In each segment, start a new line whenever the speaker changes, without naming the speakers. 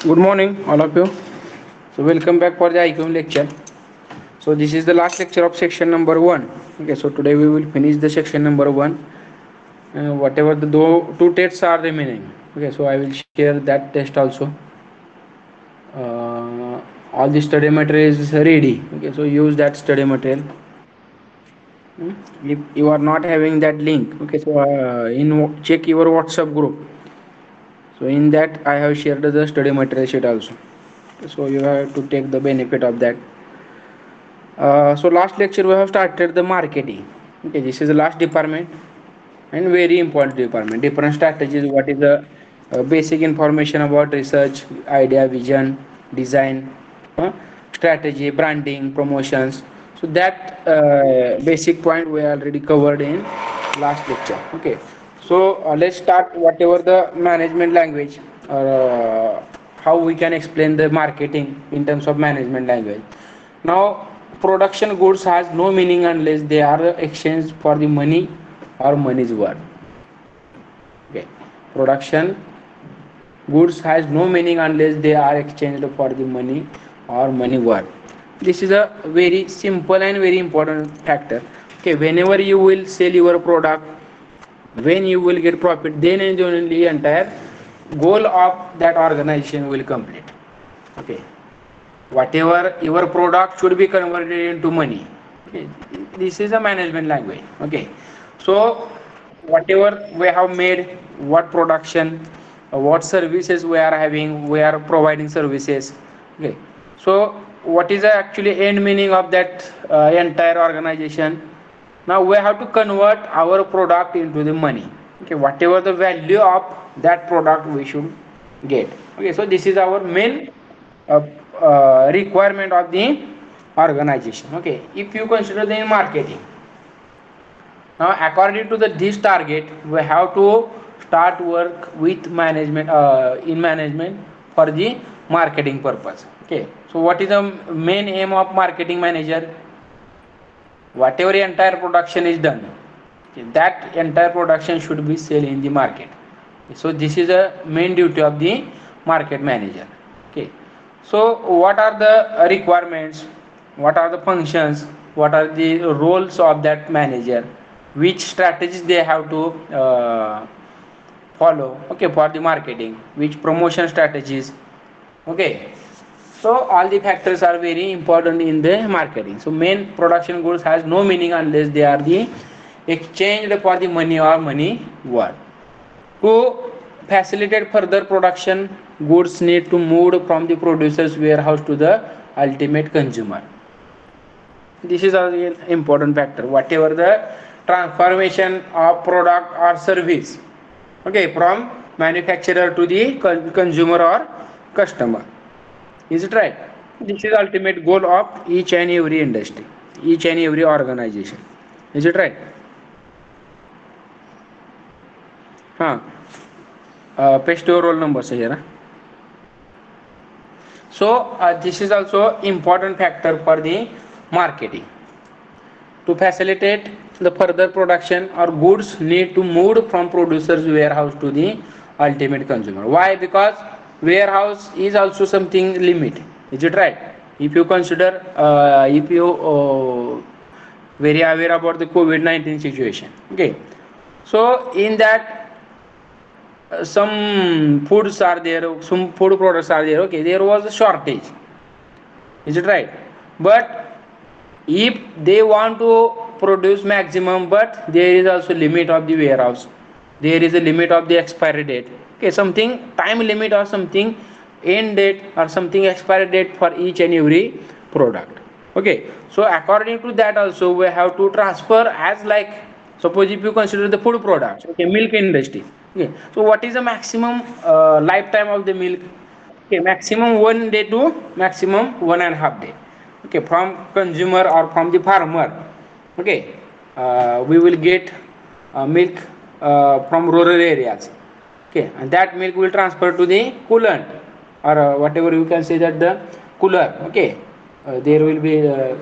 Good morning, all of you. So welcome back for the IQM lecture. So this is the last lecture of section number one. Okay, so today we will finish the section number one. Whatever the two tests are remaining. Okay, so I will share that test also. All the study material is ready. Okay, so use that study material. If you are not having that link, okay, so check your WhatsApp group. So in that I have shared the study material sheet also. So you have to take the benefit of that. So last lecture we have started the marketing. Okay, this is the last department and very important department. Different strategies. What is the basic information about research, idea, vision, design, uh, strategy, branding, promotions. So that basic point we already covered in last lecture. Okay. So let's start whatever the management language or how we can explain the marketing in terms of management language. Now, production goods has no meaning unless they are exchanged for the money or money's worth. Okay, production goods has no meaning unless they are exchanged for the money or money worth. This is a very simple and very important factor. Okay, whenever you will sell your product, when you will get profit, then and only entire goal of that organization will complete. Okay, whatever your product should be converted into money. Okay, this is a management language. Okay, so whatever we have made, what production, what services we are having, we are providing services. Okay, so what is the actually end meaning of that entire organization? Now we have to convert our product into the money. Okay, whatever the value of that product we should get. Okay, so this is our main uh, requirement of the organization. Okay, if you consider the marketing, now according to the this target we have to start work with management in management for the marketing purpose. Okay, so what is the main aim of marketing manager? Whatever entire production is done, okay, that entire production should be sold in the market. So this is a main duty of the market manager. Okay, so what are the requirements, what are the functions, what are the roles of that manager, which strategies they have to follow, okay, for the marketing, which promotion strategies. Okay, so all the factors are very important in the marketing. So main production goods has no meaning unless they are the exchanged for the money or money worth. To facilitate further production, goods need to move from the producer's warehouse to the ultimate consumer. This is an important factor. Whatever the transformation of product or service, okay, from manufacturer to the consumer or customer. Is it right? This is ultimate goal of each and every industry, each and every organization. Is it right? Huh. Paste your roll numbers here. So this is also important factor for the marketing. To facilitate the further production, or goods need to move from producer's warehouse to the ultimate consumer. Why? Because warehouse is also something limit. Is it right? If you consider, if you very aware about the COVID-19 situation. Okay, so in that some foods are there, some food products are there. Okay, there was a shortage. Is it right? But if they want to produce maximum, but there is also limit of the warehouse, there is a limit of the expiry date. Okay, something time limit or something end date or something expiry date for each and every product. Okay, so according to that also we have to transfer, as like suppose if you consider the food products, okay, milk industry. Okay, so what is the maximum lifetime of the milk? Okay, maximum 1 day to maximum 1.5 day. Okay, from consumer or from the farmer. Okay, we will get milk from rural areas. Okay, and that milk will transfer to the coolant, or whatever you can say that the cooler. Okay, there will be uh,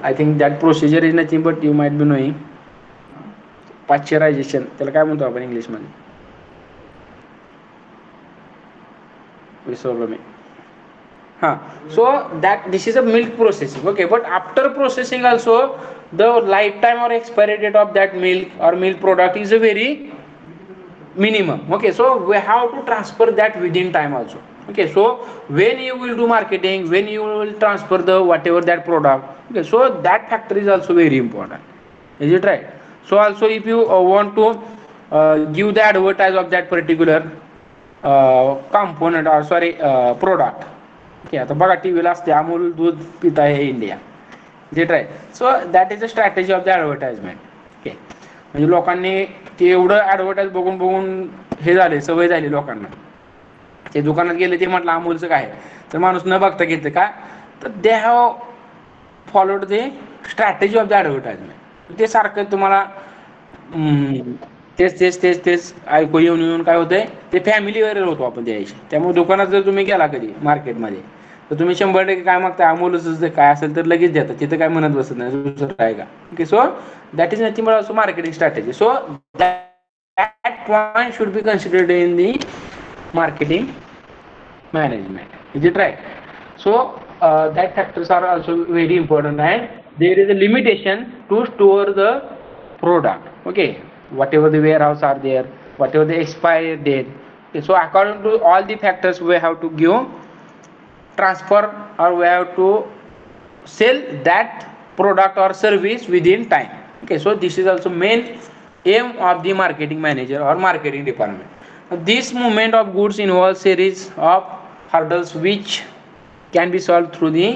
I think that procedure is nothing but you might be knowing. Pasteurization, त्याला काय म्हणतो आपण English मध्ये? विसरलो मी. Huh. So that this is a milk processing. Okay, but after processing also the lifetime or expiry date of that milk or milk product is a very minimum. Okay, so we have to transfer that within time also. Okay, so when you will do marketing, when you will transfer the whatever that product, okay, so that factor is also very important. Is it right? So also if you want to give the advertise of that particular component or sorry product. Okay, आता बघा टीव्हीला असते अमूल दूध पित आहे India. J try so that is a strategy of the advertisement. Okay, म्हणजे लोकांनी ते एवढं ॲडव्हर्टाईज बघून बघून हे झाले, सवय झाली लोकांना. ते दुकानात गेले ते म्हटलं अमूलचं काय, तर माणूस न बघता घेतं का, तर they have followed the strategy of the advertisement. ते सारखं तुम्हाला तेच तेच तेच तेच ऐकू येऊन येऊन काय होतंय, ते फॅमिलीवर होतो आपण द्यायची. त्यामुळे दुकानात जर तुम्ही गेला कधी मार्केटमध्ये, तर तुम्ही 100% काय मागता, अमूलच काय असेल तर लगेच देतात, तिथं काय म्हणत बसत नाही दुसरं काय का. Okay, so that is nothing but also marketing strategy. So that point should be considered in the marketing management. Is it right? So that factors are also very important, and there is a limitation to store the product. Okay, whatever the warehouse are there, whatever the expiry date. Okay, so according to all the factors we have to give transfer or we have to sell that product or service within time. Okay, so this is also main aim of the marketing manager or marketing department. This movement of goods involves series of hurdles which can be solved through the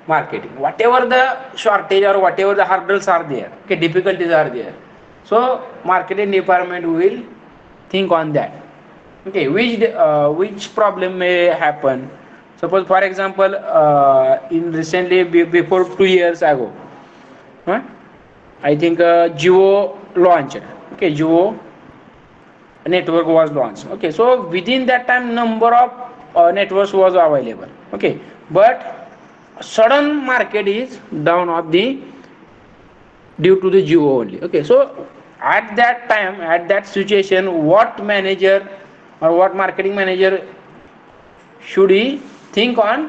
marketing. Whatever the shortage or whatever the hurdles are there, okay, difficulties are there, so marketing department will think on that. Okay, which problem may happen. Suppose for example in recently before 2 years ago, huh? I think Jio launched. Okay, Jio network was launched. Okay, so within that time number of networks was available. Okay, but sudden market is down of the due to the Jio only. Okay, so at that time, at that situation, what manager or what marketing manager should he think on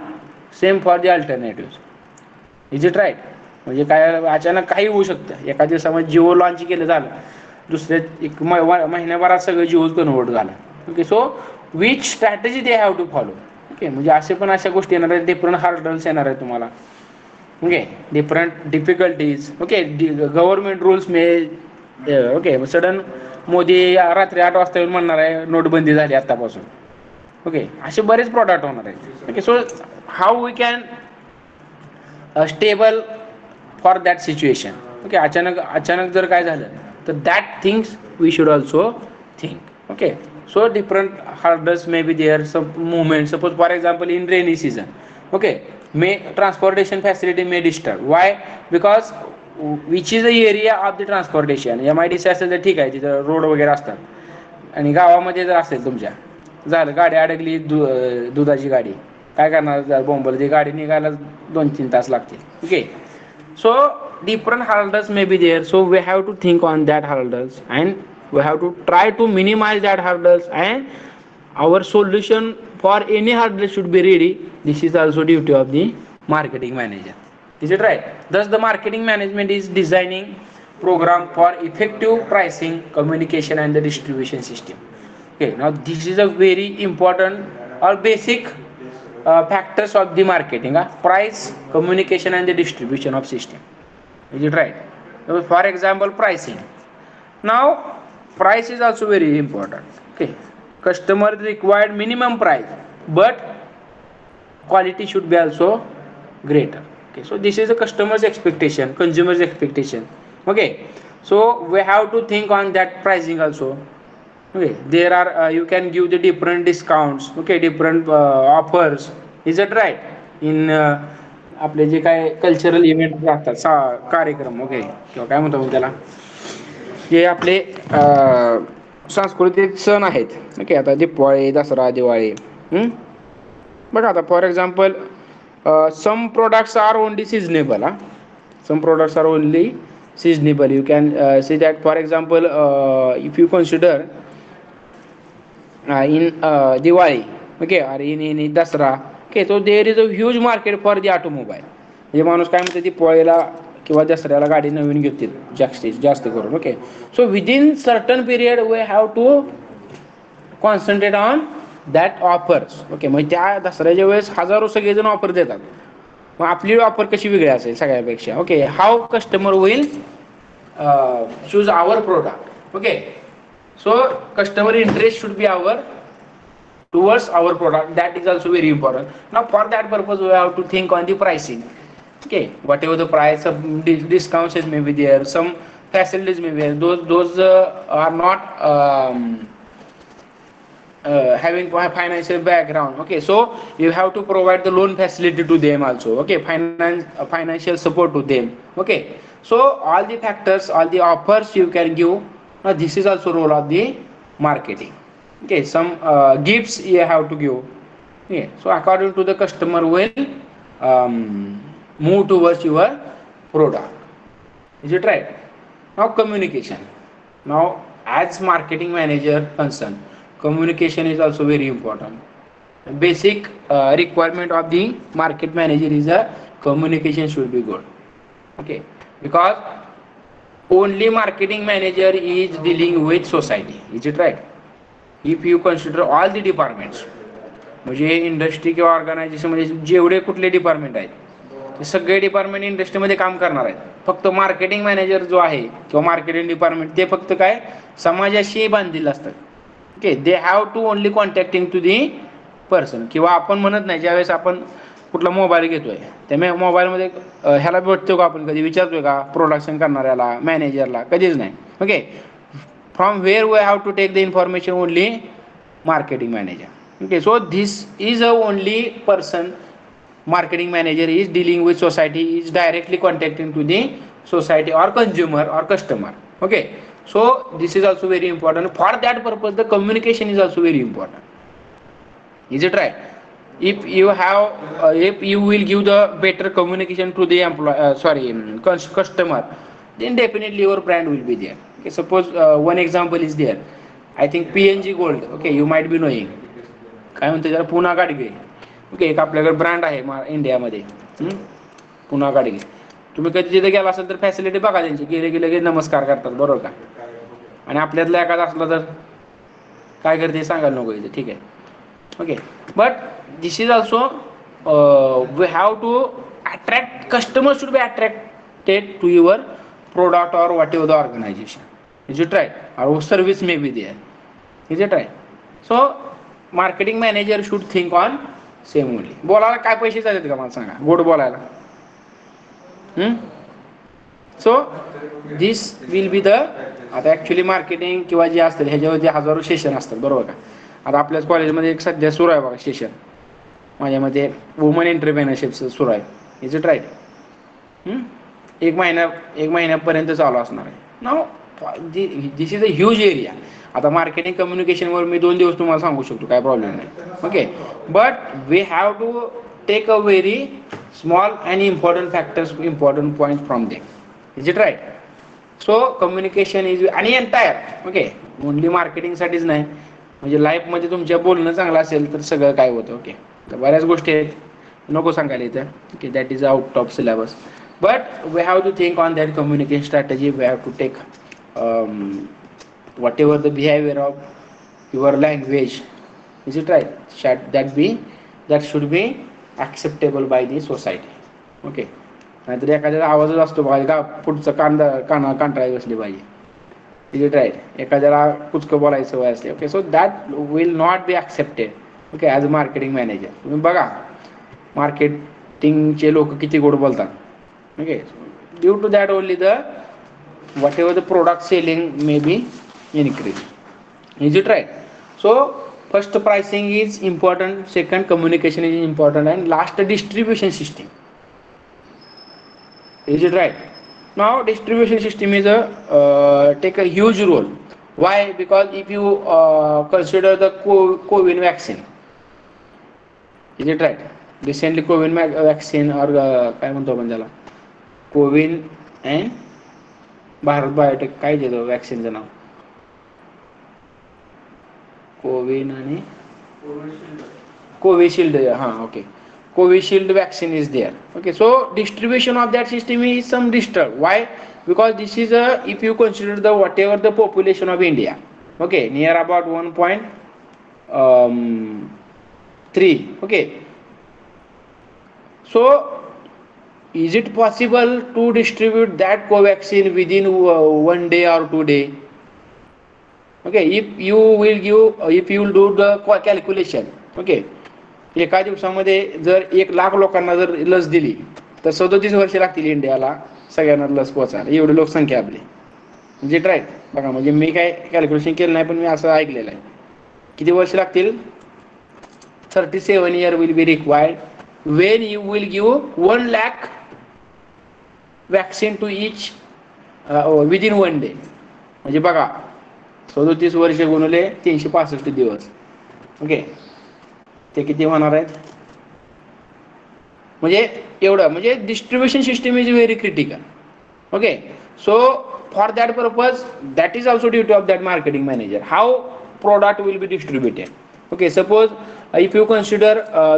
same for the alternatives. Is it right? म्हणजे काय अचानक काही होऊ शकतं. एका दिवसामध्ये Jio launch केलं झालं, दुसऱ्या एक महिन्याभरात सगळं जिओच कन्वर्ट झालं. Okay, so which strategy they have to follow. Okay, म्हणजे असे पण अशा गोष्टी येणार आहेत, डिफरंट हार्डल्स येणार आहेत तुम्हाला. Okay, different difficulties. Okay, government rules मे ओके सडन मोदी रात्री 8 वाजता येऊन म्हणणार आहे नोटबंदी झाली आतापासून. ओके, असे बरेच प्रॉडक्ट होणार आहेत. Okay, so how we can stable for that situation. Okay, अचानक जर काय झालं तर that things we should also think. Okay, so different hurdles may be there, some movement. Suppose for example in rainy season, okay, may transportation facility may disturb. Why? Because which is the area of the transportation. MIDC असेल तर ठीक आहे, तिथं road वगैरे असतात, आणि गावामध्ये जर असेल तुमच्या, झालं गाडी अडकली, दुधाची गाडी, काय करणार बोंबल, ती गाडी निघायला 2-3 तास लागतील. Okay, so different hurdles may be there, so we have to think on that hurdles and we have to try to minimize that hurdles, and our solution for any hurdle should be ready. This is also duty of the marketing manager. Is it right? Thus the marketing management is designing program for effective pricing, communication and the distribution system. Okay, now this is a very important or basic factors of the marketing, price, communication and the distribution of system. Is it right? For example, pricing. Now price is also very important. Okay, customer required minimum price, but quality should be also greater. Okay, so this is the customer's expectation, consumer's expectation. Okay, so we have to think on that pricing also. Okay, there are you can give the different discounts. Okay, different offers. Is it right? In आपले जे काय cultural event राहतात, कार्यक्रम, okay, किंवा काय म्हणतो त्याला, जे आपले सांस्कृतिक सण आहेत. ओके, आता दिवाळी, दसरा, दिवाळी. बघा आता for example some products are only seasonable. Some products are only seasonable. You can say that, for example, if you consider in Diwali, okay, or in Dasra. Okay, so there is a huge market for the automobile. म्हणजे माणूस काय म्हणते, ती पोळीला किंवा दसऱ्याला गाडी नवीन घेतील जास्त करून. Okay, so within certain period we have to concentrate on that offers. Okay, म्हणजे त्या दसऱ्याच्या वेळेस हजारो सगळेजण ऑफर देतात, मग आपली ऑफर कशी वेगळी असेल सगळ्यापेक्षा. Okay, how customer will choose our product. Okay, so customer interest should be our towards our product. That is also very important. Now for that purpose we have to think on the pricing. Okay, whatever the price of discounts may be there, some facilities may be there, those are not having financial background. Okay, so you have to provide the loan facility to them also. Okay, financial support to them. Okay, so all the factors, all the offers you can give. Now this is also role of the marketing. Okay, some gifts you have to give. Okay, so according to the customer will move towards your product. Is it right? Now communication. Now as marketing manager concerned, communication is also very important. Basic requirement of the market manager is a communication should be good. Okay, because only marketing manager is dealing with society. Is it right? If you consider all the departments, म्हणजे industry किंवा organisation मध्ये जेवढे कुठले department आहेत, ते सगळे department इंडस्ट्रीमध्ये काम करणार आहेत. फक्त मार्केटिंग मॅनेजर जो आहे किंवा मार्केटिंग डिपार्टमेंट, ते फक्त काय समाजाशी बांधलेलं असतात. Okay, they have to only contacting to the person. किंवा आपण म्हणत नाही, ज्यावेळेस आपण कुठला मोबाईल घेतोय त्या मोबाईलमध्ये ह्याला भेटतो का, आपण कधी विचारतोय का प्रोडक्शन करणाऱ्याला, मॅनेजरला? कधीच नाही. Okay, from where we have to take the information only marketing manager. Okay, so this is a only person, marketing manager is dealing with society, is directly contacting to the society or consumer or customer. Okay, so this is also very important. For that purpose the communication is also very important. Is it right? If you have if you will give the better communication to the customer, then definitely your brand will be there. Okay, suppose one example is there. I think PNG Gold. Okay, you might be knowing. काय म्हणते त्याला, पुन्हा Gadge. Okay, एक आपल्याकडे brand आहे इंडियामध्ये, पुन्हा गाडगे. तुम्ही कधी तिथे गेला असेल तर फॅसिलिटी बघा त्यांची, गेले की लगेच नमस्कार करतात, बरोबर का? आणि आपल्यातला एखादा असला तर काय करते सांगायला नको इथे. ठीक आहे. Okay, but this is also we have to attract customer, should be attracted to your product or whatever the organization. Is it right? Or service may be there. Is it right? So marketing manager should think on same only. बोलायला काय पैसे जातात का मला सांगा, गोड बोलायला? So this will be the, आता actually marketing किंवा जे असतं ह्याच्यावरती हजारो सेशन असतात, बरोबर का? आता आपल्याच कॉलेजमध्ये एक सध्या सुरू आहे बघा सेशन, माझ्यामध्ये वुमन एंटरप्रेनरशिपचं सुरू आहे. Is it right? एक महिन्यापर्यंत चालू असणार आहे. नाव this is a huge area. आता मार्केटिंग कम्युनिकेशनवर मी 2 दिवस तुम्हाला सांगू शकतो, काय प्रॉब्लेम नाही. Okay, but we have to take a very small and important factors, important point from them. Is it right? So communication is आणि एंटायर. ओके, ओनली मार्केटिंगसाठीच नाही, म्हणजे लाईफमध्ये तुमच्या बोलणं चांगलं असेल तर सगळं काय होतं. ओके, तर बऱ्याच गोष्टी आहेत, नको सांगायला इथं. Okay, that is out of syllabus. But we have to think on that communication strategy. We have to take whatever the behavior of your language. Is it right? That should be acceptable by the society. Okay. नाहीतर एखाद्याचा आवाजच असतो बघा का, पुढचं कांटाळी बसली पाहिजे. Is it right? एखाद्याला कुचकं बोलायचं सवय असते. Okay, so that will not be accepted. Okay, as a marketing manager तुम्ही बघा, मार्केटिंगचे लोक किती गोड बोलतात. Okay, due to that only the whatever the product selling may be increased. Is it right? So first pricing is important, second communication is important, and last distribution system. Is it right? Now distribution system is take a huge role. Why? Because if you consider the COVID vaccine, is it right? Recently COVID vaccine or काय म्हणतो आपण त्याला, CoWIN and Bharat biotech, काय देतो वॅक्सिनचं नाव? कोविन आणि Covishield, okay. Covishield vaccine is there. Okay, so distribution of that system is some disturbed. Why? Because this is a, if you consider the whatever the population of India, okay, near about 1.3. Okay, so is it possible to distribute that Covaxin within 1 day or 2 day? Okay, if you will do the calculation, okay, एका दिवसामध्ये जर 1 लाख लोकांना जर लस दिली तर 37 वर्ष लागतील इंडियाला सगळ्यांना लस पोहोचायला, एवढी लोकसंख्या आपली. म्हणजे राईट बघा, म्हणजे मी काय कॅल्क्युलेशन केलं नाही पण मी असं ऐकलेलं आहे. किती वर्ष लागतील? 37 year will be required when you will give 1 lakh vaccine to each within 1 day. म्हणजे बघा 37 वर्ष गुणले 365 दिवस. ओके, ते किती होणार आहेत? म्हणजे एवढं, म्हणजे distribution system is very critical. Okay, so for that purpose that is also duty of that marketing manager, how product will be distributed. Okay, suppose if you consider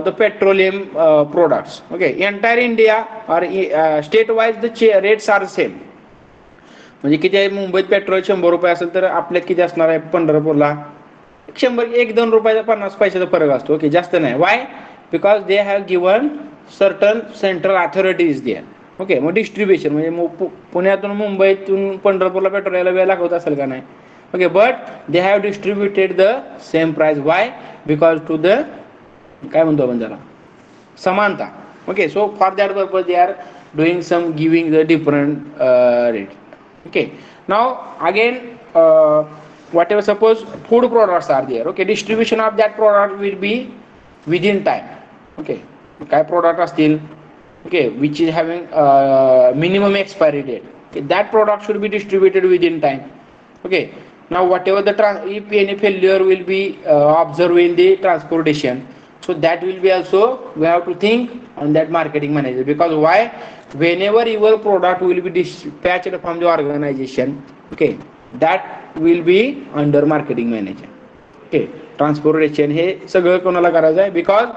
the petroleum products, okay, entire India or state wise the rates are same. म्हणजे किती आहे, मुंबईत petrol 100 रुपये असेल तर आपल्यात किती असणार आहे? पंढरपूरला 100, 1-2 रुपयाचा 50 पैशाचा फरक असतो. ओके, जास्त नाही. Why? Because they have given certain central authorities there. Okay, मग डिस्ट्रीब्युशन म्हणजे पुण्यातून मुंबईतून पंढरपूरला पेट्रोल यायला वेळ लागत असेल का नाही? Okay, but they have distributed the same price. Why? Because to the काय म्हणतो आपण त्याला, समानता. Okay, so for that purpose they are doing some giving the different rate. Okay, now again whatever, suppose food products are there. Okay, distribution of that product will be within time. Okay, काय product असतील, okay, which is having minimum expiry date. Okay, that product should be distributed within time. Okay, now whatever the if any failure will be observed in the transportation, so that will be also, we have to think on that marketing manager. Because why? Whenever your product will be dispatched from the organization, okay, that will be under marketing manager. Okay, transportation हे सगळं कोणाला करायचं आहे? Because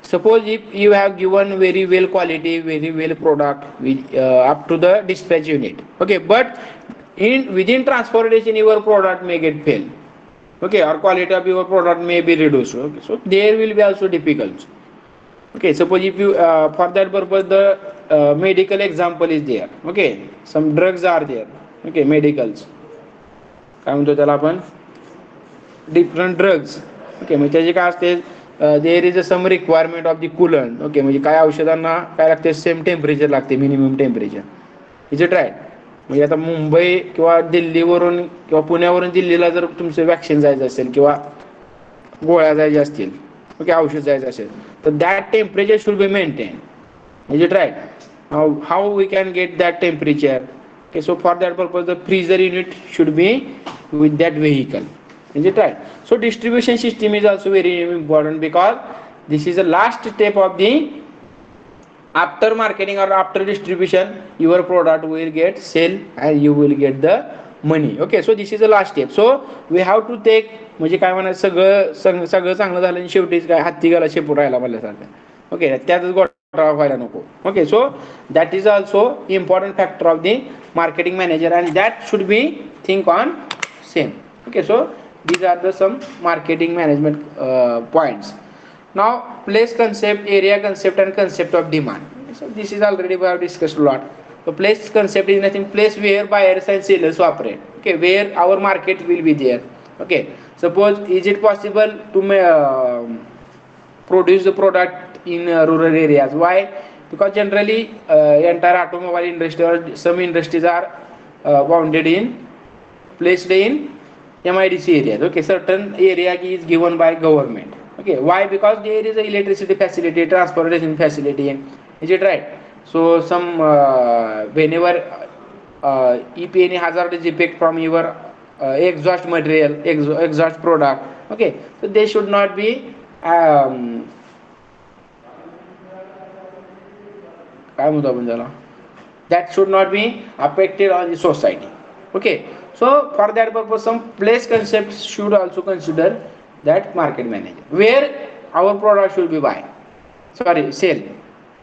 suppose if you have given very well quality, very well product with, up to the dispatch unit, okay, but within transportation your product may get fail. Okay, or quality of your product may be reduced. Okay, so there will be also difficulties. Okay, suppose if you for that purpose the medical example is there. Okay, some drugs are there. Okay, medicals काय म्हणतो त्याला आपण, different drugs. Okay, म्हणजे त्याचे काय असते, there is a some requirement of the coolant. Okay, म्हणजे काय औषधांना काय लागते, सेम टेम्परेचर लागते, minimum temperature. Is it right? म्हणजे आता मुंबई किंवा दिल्लीवरून किंवा पुण्यावरून दिल्लीला जर तुमचं वॅक्सिन जायचं असेल किंवा गोळ्या जायच्या असतील, ओके, औषध जायचं असेल, तर that temperature should be maintain. Is it right? How we can get that temperature? Okay, so for that purpose the freezer unit should be with that vehicle. Is it right? So distribution system is also very important, because this is the last step of the, after marketing or after distribution your product will get sell and you will get the money. Okay, so this is the last step. So we have to take, म्हणजे काय म्हणायचं, सगळं चांगलं झालं आणि शेवटी काय हत्ती गेला शेपूट राहायला म्हणल्यासारखं. ओके, त्यातच गोठा व्हायला नको. Okay, so that is also important factor of the marketing manager and that should be think on same. Okay, so these are the some marketing management points. Now place concept, area concept and concept of demand. So this is already we have discussed a lot. So place concept is nothing, place where buyers and sellers operate. Okay, where our market will be there. Okay, suppose is it possible to produce the product in rural areas? Why? Because generally entire automobile industry or some industries are bounded in, placed in MIDC areas. Okay, certain area is given by government. Okay, why? Because there is a electricity facility, transportation facility. Is it right? So some whenever if any hazardous effect from your exhaust material, exhaust product, okay, so they should not be काय म्हणतो आपण त्याला, that should not be affected on the society. Okay, so for that purpose some place concepts should also consider that market manager, where our product should be buy, sorry, sell.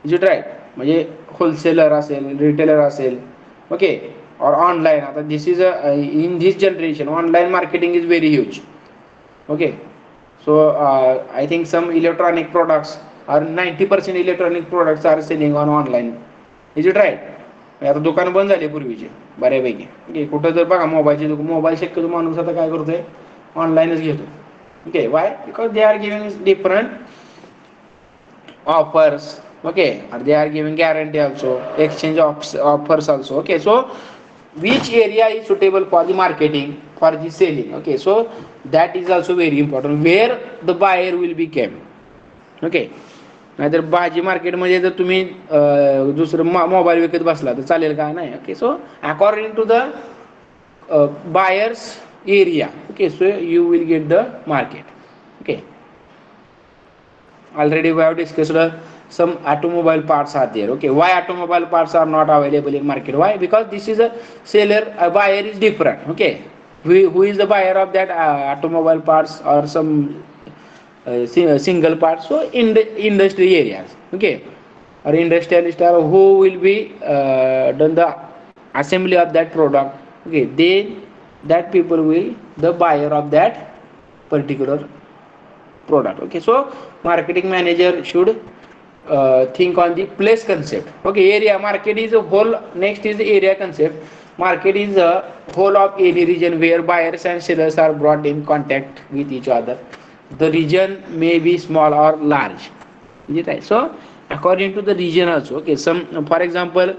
Is it right? म्हणजे wholesaler असेल, retailer असेल, okay, और online. आता this is in this generation online marketing is very huge. Okay, so I think some electronic products or 90% electronic products are selling on online. Is it right? आता दुकान बंद झाली पूर्वीचे बऱ्यापैकी. ओके, कुठं जर बघा मोबाईलचे, मोबाईल शक्यतो माणूस आता काय करतोय, ऑनलाईनच घेतो. Okay, why? Because they are giving different offers. Okay, or they are giving guarantee also, exchange offers also. Okay, so which area is suitable for the marketing, for the selling? Okay, so that is also very important, where the buyer will be came. Okay, नाहीतर भाजी मार्केटमध्ये जर तुम्ही दुसरं mobile विकत बसला तर चालेल का? नाही. Okay, so according to the buyers area. Okay, so you will get the market. Okay, already we have discussed some automobile parts are there. Okay, why automobile parts are not available in market? Why? Because this is a seller, a buyer is different. Okay, who is the buyer of that automobile parts or some single parts? So in the industry areas. Okay, or industrialist, or who will be done the assembly of that product. Okay, they, that people will the buyer of that particular product. Okay, so marketing manager should think on the place concept. Okay, area, market is a whole. Next is the area concept. Market is a whole of any region where buyers and sellers are brought in contact with each other. The region may be small or large. Is it right? So according to the region also. Okay, some, for example,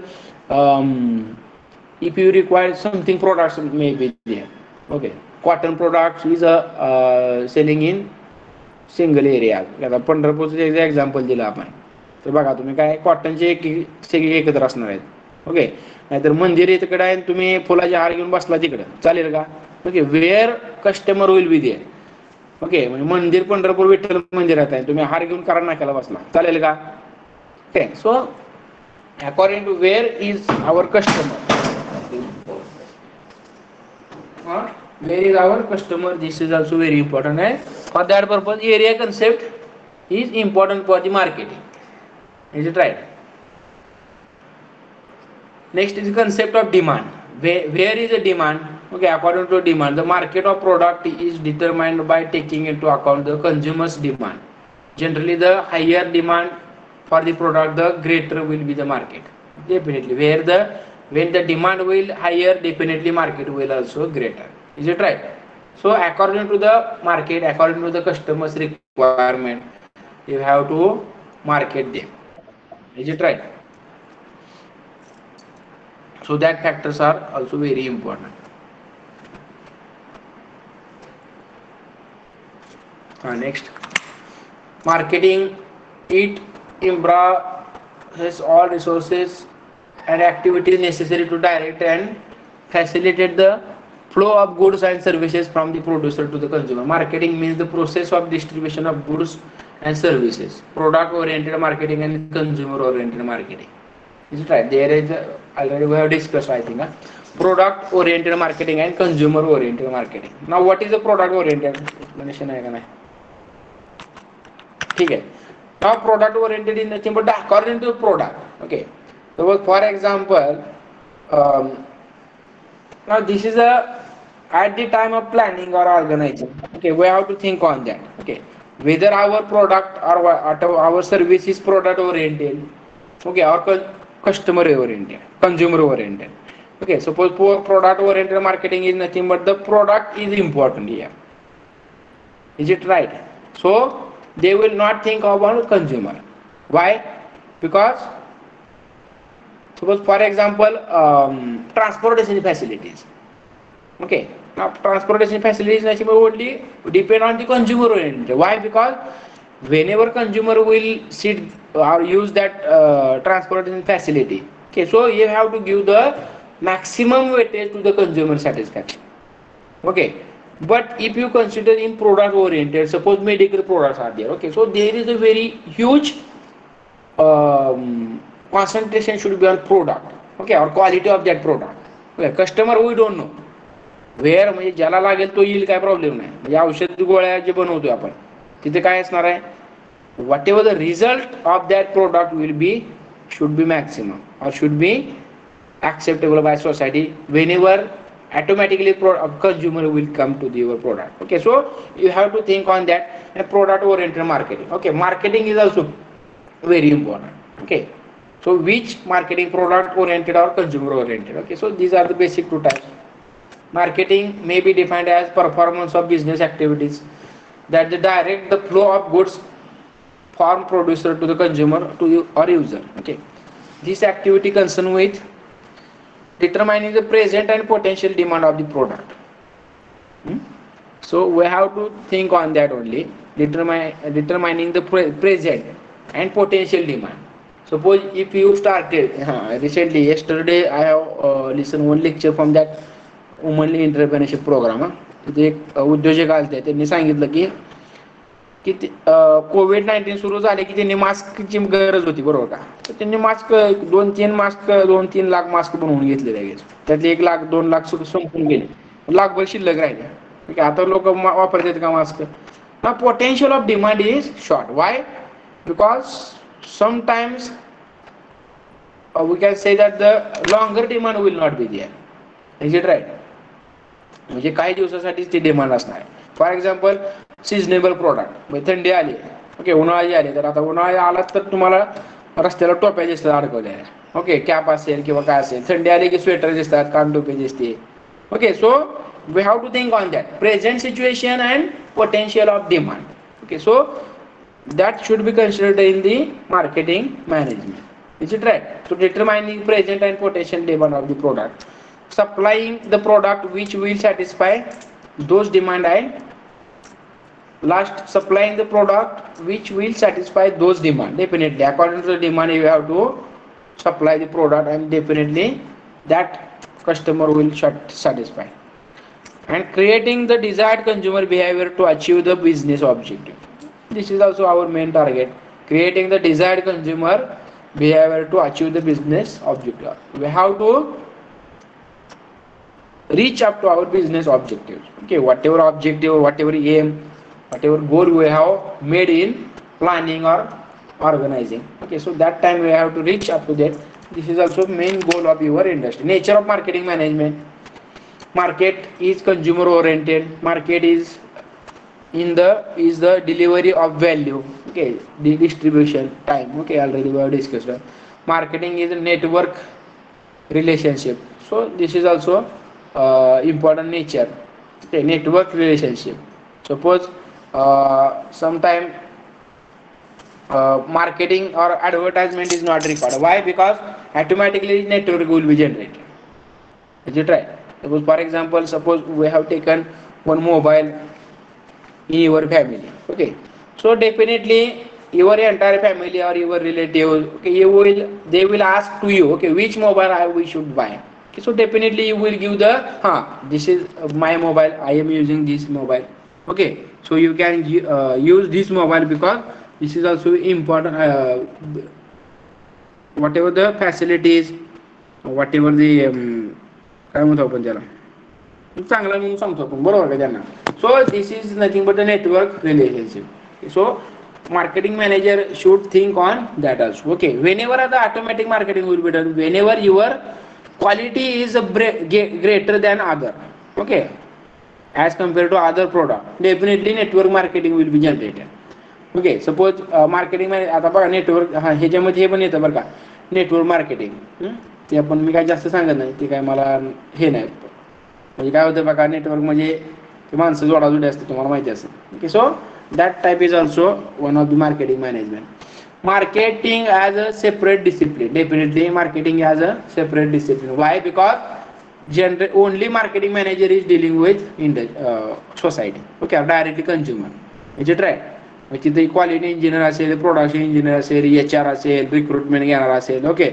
if you require something products may be there. Okay, cotton products is a selling in single area. आता पंढरपूरचं जे example दिलं आपण, तर बघा तुम्ही काय, कॉटनचे एक सगळे एकत्र असणार आहेत. ओके, नाहीतर मंदिर इकडे आहे, तुम्ही फुलाचे हार घेऊन बसला तिकडं, चालेल का? Okay, where customer will be there. Okay, म्हणजे मंदिर पंढरपूर विठ्ठल मंदिरात आहे, तुम्ही हार घेऊन करा नाक्याला बसला, चालेल का? Okay, so according to where is our customer, where is our customer, this is also very important. And for that purpose area concept is important for the marketing. Is it right? Next is the concept of demand. Where is the demand? Okay, according to demand, the market of product is determined by taking into account the consumer's demand. Generally the higher demand for the product, the greater will be the market. Definitely, when the demand will higher, definitely market will also greater. Is it right? So according to the market, according to the customer's requirement, you have to market them. Is it right? So that factors are also very important. Next, marketing, it embraces all resources and activities necessary to direct and facilitate the flow of goods and services from the producer to the consumer. Marketing means the process of distribution of goods and services. Product oriented marketing and consumer oriented marketing. Is it right? There is already we have discussed, I think, product oriented marketing and consumer oriented marketing. Now what is the product oriented explanation आहे का नाही? ठीक आहे. Now product oriented is nothing but according to the product. Okay, so for example, now this is a at the time of planning or organizing. Okay, we have to think on that. Okay, whether our product or our service is product oriented, okay, or customer oriented, consumer oriented. Okay, suppose product oriented marketing is nothing but the product is important here. Is it right? So they will not think about consumer. Why? Because suppose for example, transportation facilities. Okay, now transportation facilities only depend on the consumer oriented. Why? Because whenever consumer will sit or use that transportation facility, okay, so you have to give the maximum weightage to the consumer satisfaction. Okay, but if you consider in product oriented, suppose medical products are there. Okay, so there is a very huge concentration should be on product. Okay, or quality of that product. Okay, customer we don't know where, म्हणजे ज्याला लागेल तो येईल, काय problem नाही. म्हणजे औषध गोळ्या जे बनवतोय आपण, तिथे काय असणार आहे, whatever the result of that product will be, should be maximum or should be acceptable by society whenever automatically consumer will come to your product. Okay, so you have to think on that. A product oriented marketing. Okay, marketing is also very important. Okay, so which marketing, product oriented or consumer oriented? Okay, so these are the basic two types. Marketing may be defined as performance of business activities that they direct the flow of goods from producer to the consumer to you or user. Okay, this activity concern with determining the present and potential demand of the product. Hmm? So we have to think on that only, determining the present and potential demand. Suppose if you started recently, yesterday I have listened one lecture from that womanly entrepreneurship programme. तिथे एक उद्योजक आले, त्यांनी सांगितलं की की कोविड-19 सुरू झाले की त्यांनी मास्कची गरज होती, बरोबर का. तर त्यांनी मास्क 2-3 लाख मास्क बनवून घेतले लगेच. त्यातले 1 लाख 2 लाख संपून गेले, लाखभर शिल्लक राहिले. ठीक आहे, आता लोक वापरतात का मास्क. ना potential of demand is short. Y? Because sometimes we can say that the longer demand will not be there. Is it right? म्हणजे काही दिवसासाठीच ती डिमांड असणार आहे. फॉर एक्झाम्पल सिजनेबल प्रोडक्ट, म्हणजे थंडी आली, ओके, उन्हाळी आली, तर आता उन्हाळी आला तर तुम्हाला रस्त्याला टोप्या दिसतात अडकवल्या, ओके, कॅप असेल किंवा काय असेल. थंडी आली की स्वेटर दिसतात, कानटोपी दिसते. Okay, so we have to think on that present situation and potential of demand. Okay, so that should be considered in the marketing management. Is it right? So determining present and potential demand of the product, supplying the product which will satisfy those demand, and last supplying the product which will satisfy those demand. Definitely according to the demand you have to supply the product, and definitely that customer will satisfy. And creating the desired consumer behavior to achieve the business objective. This is also our main target, creating the desired consumer behavior to achieve the business objective. We have to reach up to our business objectives. Okay, whatever objective, whatever aim, whatever goal we have made in planning or organizing. Okay, so that time we have to reach up to that. This is also main goal of your industry. Nature of marketing management. Market is consumer oriented. Market is the delivery of value. Okay, the distribution time. Okay, already we have discussed that. Marketing is a network relationship. So this is also important nature. Okay, network relationship. Suppose sometime marketing or advertisement is not required. Why? Because automatically network will be generated. Is it right? Suppose, for example, suppose we have taken one mobile in your family. Okay, so definitely your entire family or your relatives, okay, they will ask to you, okay, which mobile we should buy. Okay, so definitely you will give the this is my mobile, I am using this mobile. Okay, so you can use this mobile because this is also important. Whatever the facilities, whatever the काय म्हणतो आपण त्याला, चांगला म्हणून सांगतो आपण, बरोबर का त्यांना. So this is nothing but a network relationship. So marketing manager should think on that also. Okay, whenever the automatic marketing will be done, whenever your quality is greater than other, okay, as compared to other product, definitely network marketing will be generated. Okay, suppose marketing आता बघा network, ह्याच्यामध्ये हे पण येतं बरं का, network marketing. ते आपण मी काय जास्त सांगत नाही, ते काय मला हे नाही. म्हणजे काय होतं बघा, नेटवर्क म्हणजे ते माणसं जोडाजोडी असते, तुम्हाला माहिती असेल. Okay, so that type is also one of the marketing management. Marketing as a separate discipline. Definitely marketing as a separate discipline. Why? Because only marketing manager is dealing with society. Okay, directly consumer. Is it right? तिथे quality engineer असेल, production engineer असेल, HR असेल, recruitment घेणार असेल, okay,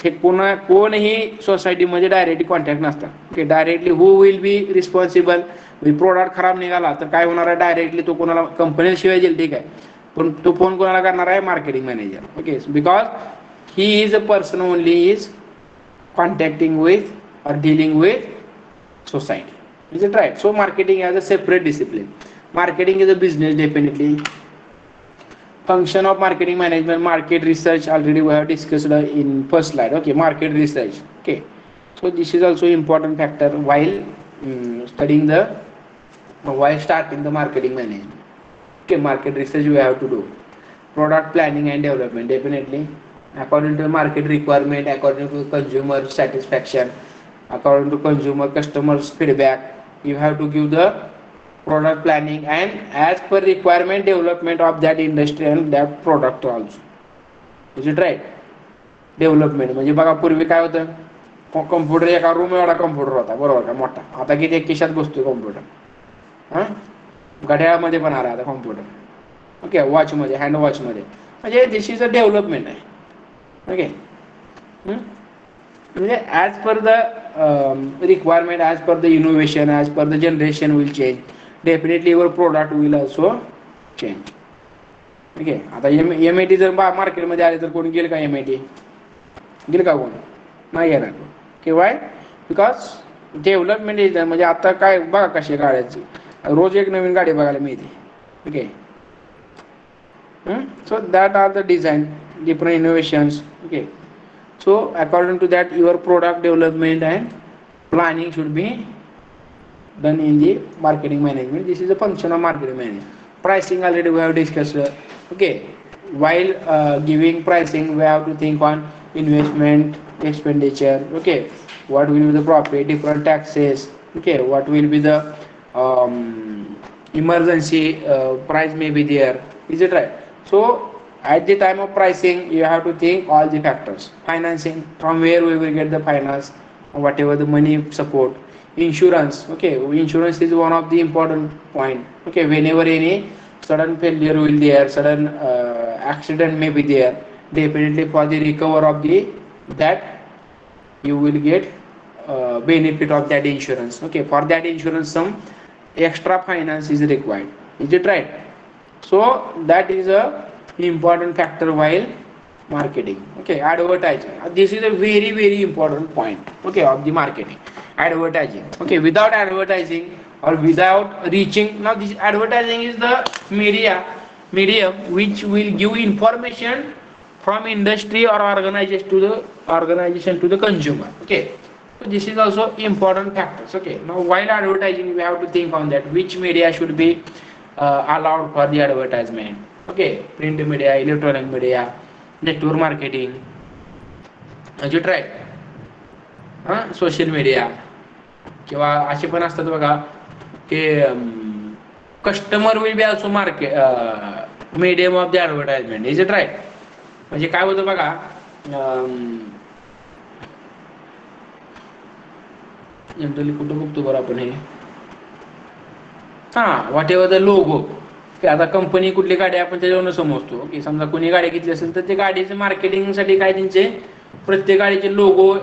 हे कोणही सोसायटीमध्ये directly contact नसतात. Okay, directly who will be responsible. Product खराब निघाला तर काय होणार आहे, डायरेक्टली तो कोणाला, कंपनीला शिवाय देईल, ठीक आहे, पण तो फोन कोणाला करणार आहे, marketing manager. Okay, because he is a person only is contacting with or dealing with society. Is it right? So marketing as a separate discipline. Marketing is a business, definitely. function of marketing management, market research already we have discussed in first slide. Okay, market research. Okay, so this is also important factor while studying the while starting the marketing management. Okay, market research we have to do. Product planning and development, definitely according to market requirement, according to consumer satisfaction, according to consumer customers feedback, you have to give the product planning and as per requirement development of that industry and that product also. Is it right? Development म्हणजे बघा पूर्वी काय होतं, computer एका room एवढा computer होता बरोबर का मोठा, आता किती एक खिशात बसतोय कम्प्युटर. हां, घड्याळामध्ये पण आला आता कम्प्युटर. ओके, वॉचमध्ये, हँड वॉचमध्ये, म्हणजे दिस इज अ डेव्हलपमेंट आहे. ओके, म्हणजे as per the requirement, as per the innovation, as per the generation will change, definitely your product will also change. Okay, आता एम आय टी जर मार्केटमध्ये आले तर कोण गेल का, एम आय टी गेल का, कोण नाही येणार. किंवा बिकॉज डेव्हलपमेंट इज, म्हणजे आता काय बघा कशी गाड्याची रोज एक नवीन गाडी बघायला मिळते. Okay, so that are the design, different innovations. Okay, so according to that your product development and planning should be done in the marketing management. This is a function of marketing management. Pricing already we have discussed. Okay, while giving pricing we have to think on investment, expenditure. Okay, what will be the profit, different taxes. Okay, what will be the emergency price may be there. Is it right? So at the time of pricing you have to think all the factors. Financing, from where we will get the finance, whatever the money support. Insurance, okay, insurance is one of the important point. Okay, whenever any sudden failure will there, sudden accident may be there, definitely for the recover of the that you will get benefit of that insurance. Okay, for that insurance some extra finance is required. Is it right? So that is a important factor while marketing. Okay, advertising, this is a very important point. Okay, of the marketing, advertising. Okay, without advertising or without reaching, now this advertising is the medium which will give information from industry or organization to the consumer. Okay, so this is also important factors. Okay, now while advertising we have to think on that which media should be allowed for the advertisement. Okay, print media, electronic media, network marketing. As you try social media, किंवा असे पण असतात बघा की customer will be also market medium of the advertisement. Is it right? म्हणजे काय होतं बघा, जनरली कुठं बघतो बरं आपण हे, हां, व्हॉट एव्हर द लोगो. आता कंपनी कुठली गाडी आपण त्याच्यावरून समजतो. ओके, समजा कोणी गाडी घेतली असेल तर ते गाडीचे मार्केटिंगसाठी काय त्यांचे प्रत्येक गाडीचे लोगो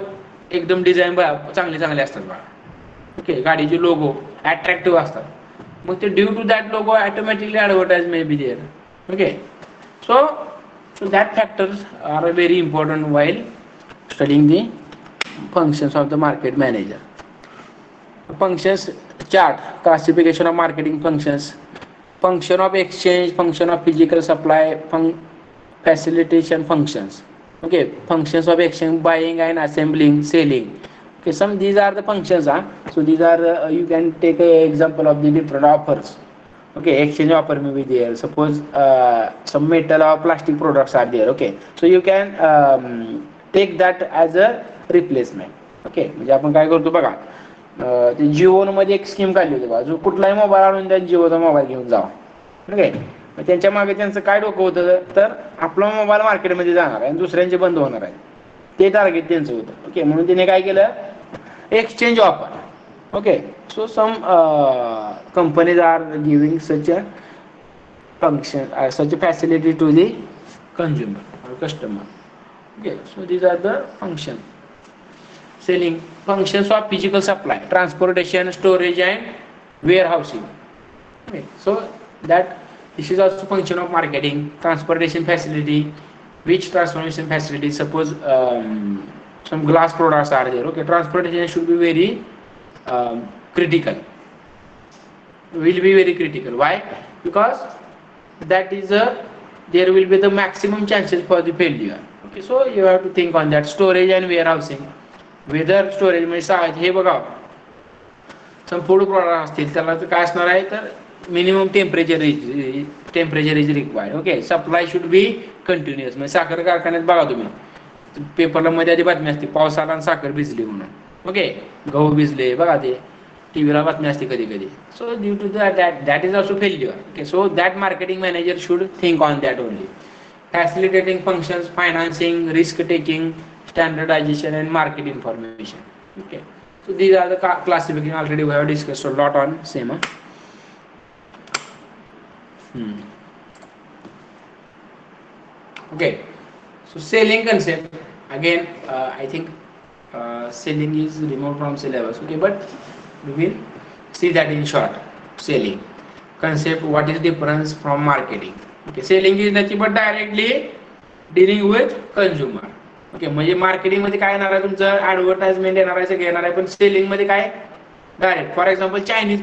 एकदम डिझाईन चांगले असतात बघा. ओके, गाडीचे लोगो अट्रॅक्टिव्ह असतात. मग ते due to that logo automatically advertise may be there. Okay, so that factors are very important while studying the functions of the market manager. Functions chart, classification of marketing functions, function of exchange, function of physical supply, facilitation functions. Okay, functions of exchange, buying and assembling, selling. Okay, these are the functions. So these are you can take an example of the different offers. Okay, exchange offer may be there. Suppose some metal or plastic products are there. Okay, so you can take that as a replacement. Okay, म्हणजे आपण काय करतो बघा, ते जिओमध्ये एक scheme काढली होती बघा, जो कुठलाही मोबाईल आणून त्या जिओचा मोबाईल घेऊन जावा. ओके, त्यांच्या मागे त्यांचं काय डोकं होतं, तर आपला मोबाईल मार्केटमध्ये जाणार आहे आणि दुसऱ्यांचे बंद होणार आहे, ते टार्गेट त्यांचं होतं. ओके, म्हणून तिने काय केलं, exchange offer. Okay, so some companies are giving such a function, such a facility to the consumer or customer. Okay, so these are the functions. Selling, functions of physical supply, transportation, storage and warehousing. Okay, so that this is also function of marketing. Transportation facility, which transportation facility, suppose some glass products are there. Okay, transportation should be very critical, will be very critical. Why? Because that is a there will be the maximum chances for the failure. Okay, so you have to think on that. Storage and warehousing, whether storage म्हणजे हे बघा, food product असतील त्याला तर काय असणार आहे तर minimum temperature is required. Okay, supply should be continuous. म्हणजे साखर कारखान्यात बघा तुम्ही पेपरला मध्ये आधी बातमी असते पाऊस आला आणि साखर भिजली म्हणून. ओके, गहू भिजले बघा, ते टीव्हीला बातमी असते कधी कधी. So due to that is also failure. Okay, so that marketing manager should think on that only. Facilitating functions, financing, risk taking, standardization and market information. Okay, so these are the classification. Already we have discussed a lot on same. Okay, so selling concept again, I think selling is removed from syllabus. Okay, but we will see that in short. Selling concept, what is difference from marketing? Okay, selling is nothing but directly dealing with consumer. Okay, म्हणजे marketing मध्ये काय येणार आहे तुमचं advertisement येणार आहे, सगळं येणार आहे. पण सेलिंग मध्ये काय डायरेक्ट. फॉर एक्झाम्पल चायनीज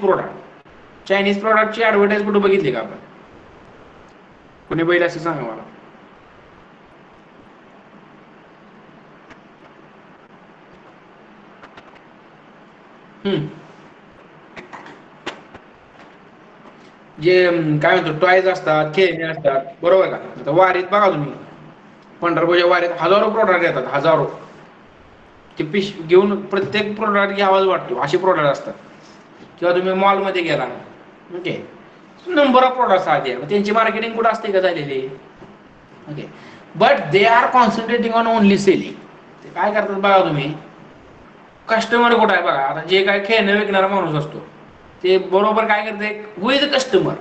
प्रोडक्टची ऍडव्हर्टाइज कुठे बघितली का आपण? कोणी बैल असं सांगा मला. जे काय म्हणतो टॉयज असतात, खेळणे असतात, बरोबर का? आता वारीत बघा तुम्ही, पंढरपूरच्या वारीत हजारो प्रोडक्ट येतात, हजारो. ते पिश घेऊन प्रत्येक प्रोडक्ट घ्यावाच वाटतो असे प्रोडक्ट असतात. किंवा तुम्ही मॉलमध्ये गेला, ओके, नंबर ऑफ प्रोडक्ट्स आहेत, त्यांची मार्केटिंग कुठं असते का झालेली? Okay, but they are concentrating on only selling. ते काय करतात बघा तुम्ही, कस्टमर कुठं आहे बघा. आता जे काय खेळणं विकणारा माणूस असतो ते बरोबर काय करते, हु इज द कस्टमर.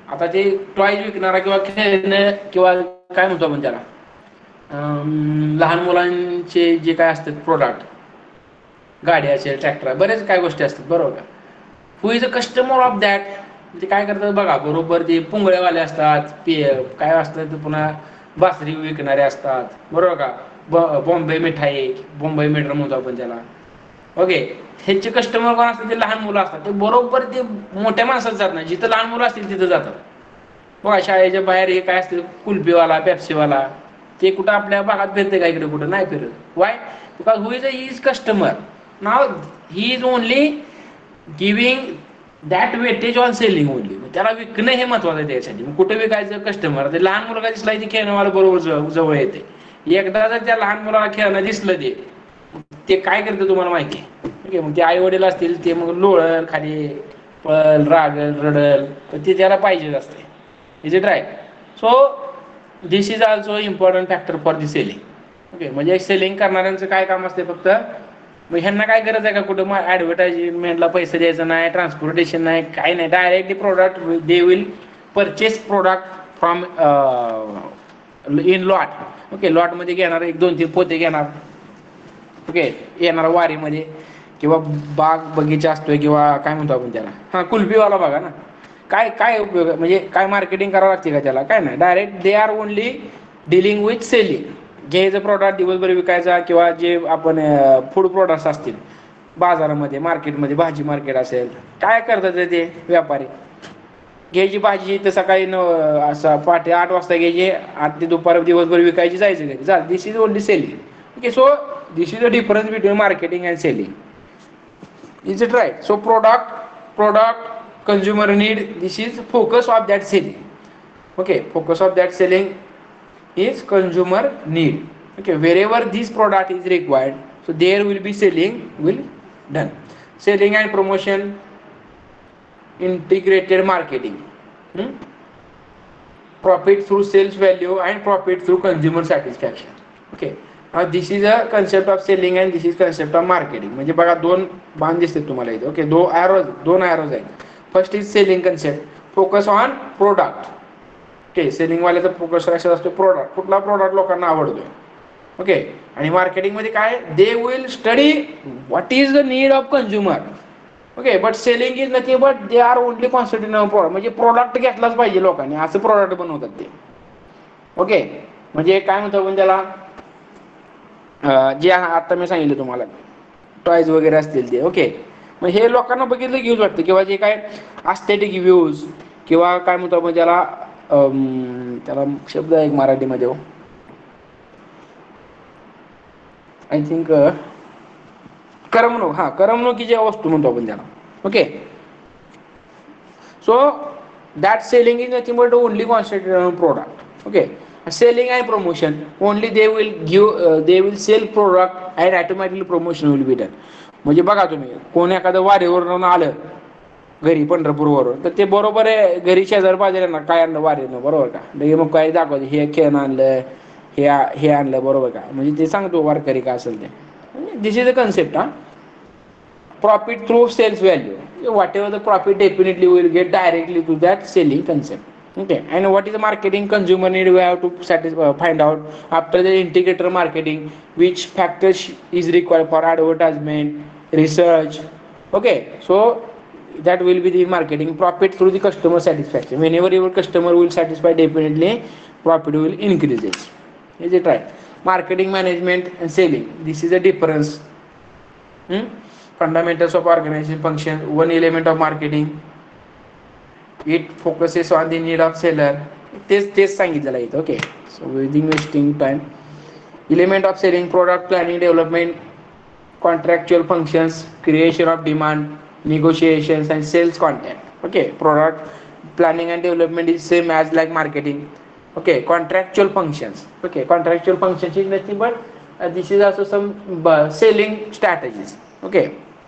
आता ते टॉयज विकणारा किंवा खेळणं किंवा काय म्हणतो आपण त्याला, लहान मुलांचे जे काय असतात प्रोडक्ट, गाडी असेल, ट्रॅक्टर, बरेच काय गोष्टी असतात, बरोबर का? Who is a customer of that. ते काय करतात बघा, बरोबर ते पुंगळेवाले असतात, काय असतात, पुन्हा बासरी विकणारे असतात, बरोबर का? बॉम्बे मिठाई, बॉम्बे मिठाई म्हणतो आपण त्याला. ओके, ह्याचे कस्टमर कोण असतात? ते लहान मुलं असतात. ते बरोबर ते मोठ्या माणसात जात नाही, जिथं लहान मुलं असतील तिथं जातात. बघा शाळेच्या बाहेर हे काय असते, कुल्फीवाला, पेप्सीवाला, ते कुठं आपल्या भागात फिरते का? इकडे कुठं नाही फिरत. Why? Because who is is customer. Now he is only giving that weightage on selling only. त्याला विकणं हे महत्वाचं आहे त्यासाठी. मग कुठे विकायचं? कस्टमर. ते लहान मुलगा दिसला की खेळणं बरोबर जवळ येते. एकदा जर त्या लहान मुलाला खेळणं दिसलं ते काय करतं तुम्हाला माहिती आहे? ओके, मग ते आई वडील असतील ते मग लोळल खाली, पळल, रागल, रडल, पण ते त्याला पाहिजेच असते. Is it right? So this is also important factor for the selling. Okay, म्हणजे सेलिंग करणाऱ्यांचं काय काम असते फक्त, मग ह्यांना काय गरज आहे का कुठं मग ऍडव्हर्टाइजमेंटला पैसे द्यायचं नाही, ट्रान्सपोर्टेशन नाही, काही नाही. Directly product they will purchase product from in lot. Okay, लॉटमध्ये घेणार, 1-2-3 पोते घेणार. ओके, येणार वारीमध्ये, किंवा बाग बगीचा असतोय किंवा काय म्हणतो आपण त्याला, हा कुल्फीवाला बघा ना, काय काय उपयोग, म्हणजे काय मार्केटिंग करावं लागते का त्याला? काय नाही, direct they are only dealing with selling. घ्यायचं प्रोडक्ट दिवसभर विकायचा, किंवा जे आपण फूड प्रोडक्ट्स असतील बाजारामध्ये, मार्केटमध्ये, भाजी मार्केट असेल, काय करतात ते व्यापारी? घ्यायची भाजी तर सकाळी असं पहाटे 8 वाजता घ्यायची, 8 ते दुपार दिवसभर विकायची, जायचं घरी, झालं. This is only selling. Okay, so this is the difference between marketing and selling. Is it right? So product consumer need, this is focus of that selling. Okay, focus of that selling is consumer need. Okay, wherever this product is required, so there will be selling will done. Selling and promotion, integrated marketing, profit through sales value and profit through consumer satisfaction. Okay, now this is a concept of selling and this is concept of marketing. म्हणजे बघा दोन बाण दिसतात तुम्हाला इथे. Okay, दोन arrows आहेत. First is selling concept, focus on product. Okay, selling वाल्याचा फोकस कशात असतो? प्रोडक्ट. कुठला प्रोडक्ट लोकांना आवडतोय. ओके, आणि मार्केटिंग मध्ये काय? They will study what is the need of consumer. Okay, but selling is nothing but they are only concentrating on product. म्हणजे प्रोडक्ट घेतलाच पाहिजे लोकांनी, असं प्रोडक्ट बनवतात ते. ओके, म्हणजे काय म्हणतो आपण त्याला, जे आता मी सांगितलं तुम्हाला टॉयज वगैरे असतील ते. ओके, मग हे लोकांना बघितलं घेऊच वाटतं, किंवा जे काय अस्थेटिक व्ह्यूज, किंवा काय म्हणतो आपण त्याला त्याला शब्द आहे एक मराठीमध्ये हो, आय थिंक करमणूक, हा करमणुकीची वस्तू म्हणतो आपण त्याला. Okay, so that selling is nothing but only concentrated on product. Okay, selling and promotion only they will give, they will sell product and automatically promotion will be done. म्हणजे बघा तुम्ही, कोण एखादं वारीवरून आलं घरी पंढरपूरवरून, तर ते बरोबर आहे घरी शेजार पाजाऱ्यांना काय आणलं वारीनं, बरोबर का, लगे मग काय दाखवते हे खेळणं आणलं, हे आणलं, बरोबर का, म्हणजे ते सांगतो वारकरी का असेल ते. This is a concept. हा, profit through sales value. Whatever the profit, definitely we will get directly to that selling concept. Okay, and what is the marketing? Consumer need, we have to find out after the integrator marketing which factors is required for advertisement, research. Okay, so that will be the marketing. Profit through the customer satisfaction. Whenever your customer will satisfy, definitely profit will increases. Is it right? Marketing management and selling, this is the difference. Fundamentals of organization function. One element of marketing, it focuses on the need of seller. तेच सांगितलेलं आहे. Okay, so within wasting time. Element of selling: product planning, development, contractual functions, creation of demand, negotiations and sales contact. Okay, product planning and development is same as like marketing. Okay, contractual functions. Okay, contractual functions is nothing but this is also some selling strategies. Okay,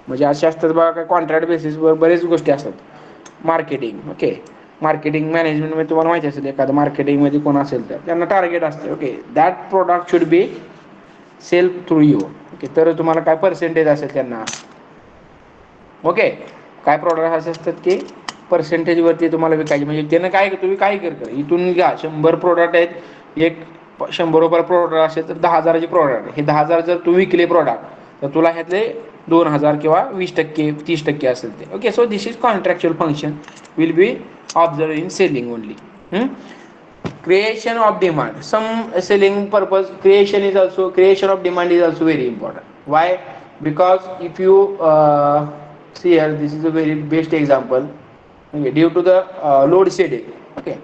म्हणजे असे असतात बघा, काय contract बेसिसवर बरेच गोष्टी असतात. Marketing. Okay, marketing मॅनेजमेंटमध्ये तुम्हाला माहिती असेल, एखादं मार्केटिंगमध्ये कोण असेल तर त्यांना टार्गेट असते. ओके, that product should be sell through you. Okay, तर तुम्हाला काय पर्सेंटेज असेल त्यांना. ओके, काय प्रोडक्ट असे असतात की पर्सेंटेजवरती तुम्हाला विकायचे, म्हणजे त्यानं काय, तुम्ही काय करता, इथून घ्या 100 प्रोडक्ट आहेत, एक 100 रुपये प्रोडक्ट असेल तर 10,000चे प्रोडक्ट, हे 10,000 जर तू विकले प्रोडक्ट, तर तुला ह्यातले 2,000 किंवा 20%, 30% असेल ते. Okay, so this is contractual function will be observe in selling only. Creation of demand, some selling purpose, creation of demand is also very important. Why? Because if you see here, this is a very best example. Okay, due to the load shedding. Okay,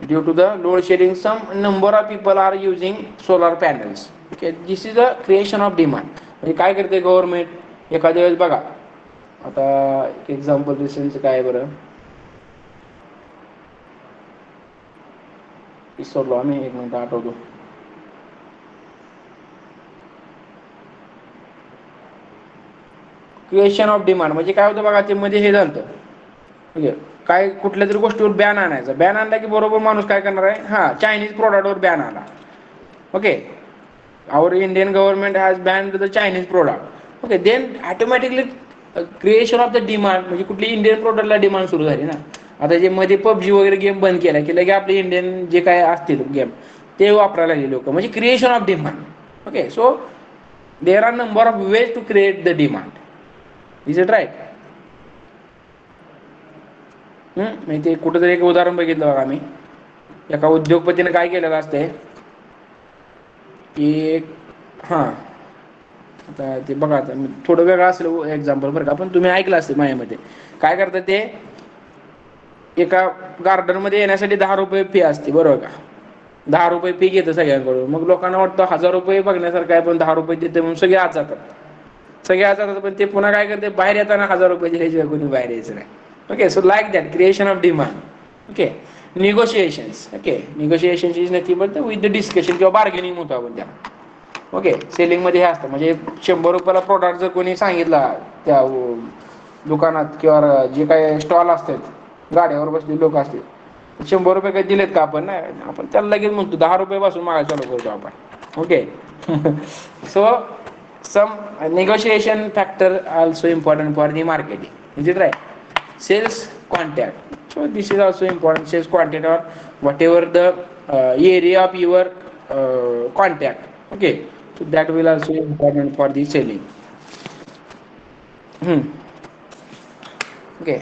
due to the load shedding, some number of people are using solar panels. Okay, this is the creation of demand. म्हणजे काय करते government एखाद्या वेळेस बघा, आता example रिसेंटचं काय बरं विसरलो आम्ही, एक मिनिट आठवतो. क्रिएशन ऑफ डिमांड म्हणजे काय होतं बघा, ते मध्ये हे झालं. ओके, काय कुठल्या तरी गोष्टीवर बॅन आणायचा, बॅन आणला की बरोबर माणूस काय करणार आहे, हा चायनीज प्रोडक्टवर बॅन आला. Okay, our Indian government has banned the Chinese product. Okay, then automatically creation of the demand, म्हणजे कुठली इंडियन प्रोडक्टला डिमांड सुरू झाली ना. आता जे मध्ये पबजी वगैरे गेम बंद केला की लगे आपले इंडियन जे काय असतील गेम ते वापरायला लागले लोक, म्हणजे creation of demand. Okay, so there are number of ways to create the demand. Is it right? म्हणजे ते कुठंतरी एक उदाहरण बघितलं बघा आम्ही, एका उद्योगपतीने काय केलेलं असते की हां, आता ते बघा, आता थोडं वेगळं असेल एक्झाम्पल बरं का, पण तुम्ही ऐकलं असेल माझ्यामध्ये. काय करतात ते, एका गार्डनमध्ये येण्यासाठी 10 रुपये फी असते, बरोबर का. 10 रुपये फी घेतं सगळ्यांकडून. मग लोकांना वाटतं 1000 रुपये बघण्यासारखं आहे, पण 10 रुपये देते म्हणून सगळे आज जातात. सगळे आज जातात, पण ते पुन्हा काय करते, बाहेर येताना 1000 रुपये दिल्याशिवाय कोणी बाहेर यायचं नाही. Okay, so like that creation of demand. Okay, negotiations. Okay, negotiations is nothing but with the discussion किंवा बार्गेनिंग म्हणतो आपण त्याला. ओके, सेलिंगमध्ये हे असतं, म्हणजे 100 रुपयाला प्रोडक्ट जर कोणी सांगितला त्या दुकानात किंवा जे काही स्टॉल असतात, गाड्यावर बसलेले लोक असतील, 100 रुपये काही दिलेत का आपण, नाही, आपण त्याला लगेच म्हणतो 10 रुपये पासून मागायला चालू करतो आपण. Okay, so some negotiation factor also important for the marketing. Is it right? Sales contact. So this is also important. Sales contact, or whatever the area of your contact. Okay, so that will also important for the selling. Okay,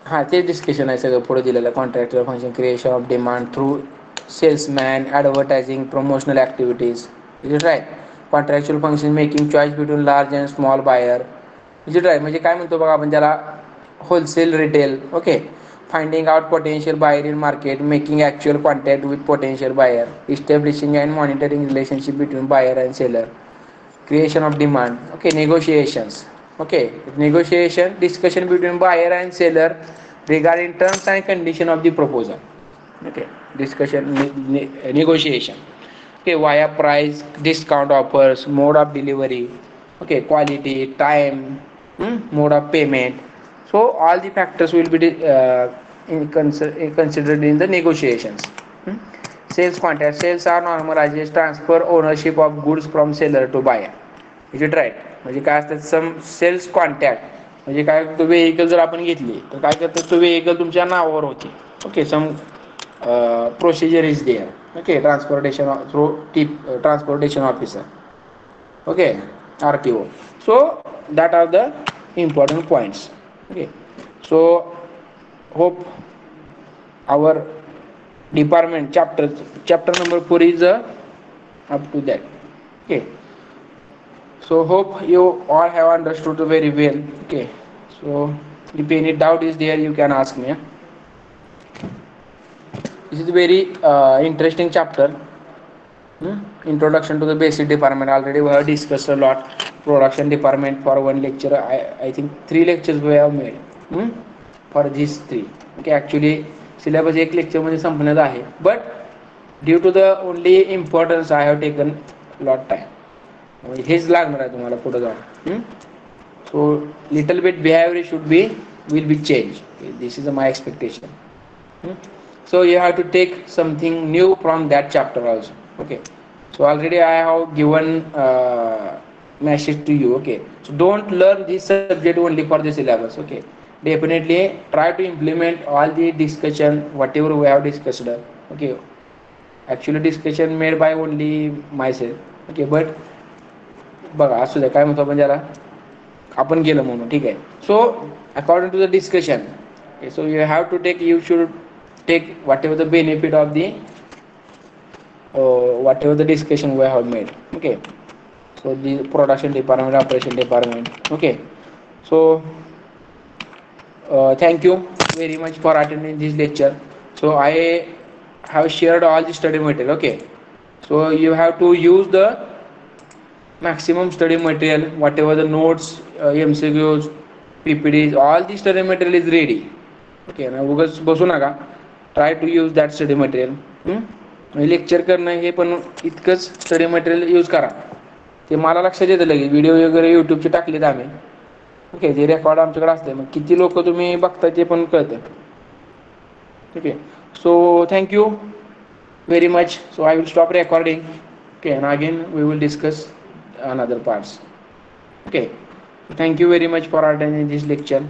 हां, तेच discussion आहे सगळं पुढे दिलेलं. Contractor function, creation of demand through salesman, advertising, promotional activities. Is it right? Contractual function, making choice between large and small buyer. Is it right? म्हणजे काय म्हणतो बघा आपण त्याला, wholesale retail. Okay, finding out potential buyer in market, making actual contact with potential buyer, establishing and monitoring relationship between buyer and seller, creation of demand, okay, negotiations, okay, negotiation, discussion between buyer and seller regarding terms and condition of the proposal, okay, discussion, negotiation, okay, via price, discount offers, mode of delivery, okay, quality, time, mode of payment. So all the factors will be considered in the negotiations. hmm. Sales contract, sales are normalized transfer ownership of goods from seller to buyer. Is it right? म्हणजे काय असतात, सम sales contact, म्हणजे काय, तो vehicle जर आपण घेतली तर काय करतात, तो व्हेकल तुमच्या नावावर होते. Okay, some procedure is there, okay, transportation through transportation officer, okay, RTO. So that are the important points, okay. So hope our department chapter number 4 is up to that, okay. So hope you all have understood very well, okay. So if any doubt is there, you can ask me. This is a very interesting chapter. Introduction to the basic department. Already we have discussed a lot. Production department for one lecture. I think 3 lectures we have made. For these 3. Okay, actually syllabus एक lecture मध्ये संपण्यात आहे. But due to the only importance I have taken lot time. हेच लागणार आहे तुम्हाला पुढे जाऊन. So little bit behavior will be changed. Okay, this is my expectation. So you have to take something new from that chapter also, okay. So already I have given message to you, okay. So don't learn this subject only for the syllabus, okay. Definitely try to implement all the discussion whatever we have discussed, okay. Actually discussion made by only myself, okay. But बघा असू द्या, काय म्हणतो आपण ज्याला, आपण गेलं म्हणून, ठीक आहे. So according to the discussion, so you should take whatever the benefit of the whatever the discussion we have made, okay. So the production department, operation department, okay. So thank you very much for attending this lecture. So I have shared all the study material, okay. So you have to use the maximum study material, whatever the notes, MCQs, PPDs, all the study material is ready, okay ना. उगाच बसू नका. Try to use that study material. Lecture करणं हे पण इतकंच study material use करा. ते मला लक्षात येतं लगेच, व्हिडिओ वगैरे यूट्यूबचे टाकलेत आम्ही, ओके. ते रेकॉर्ड आमच्याकडे असते, मग किती लोक तुम्ही बघताय ते पण कळतं, ठीक आहे. So thank you very much. So I will stop recording, okay, and again we will discuss another parts, okay. Thank you very much for attending this lecture.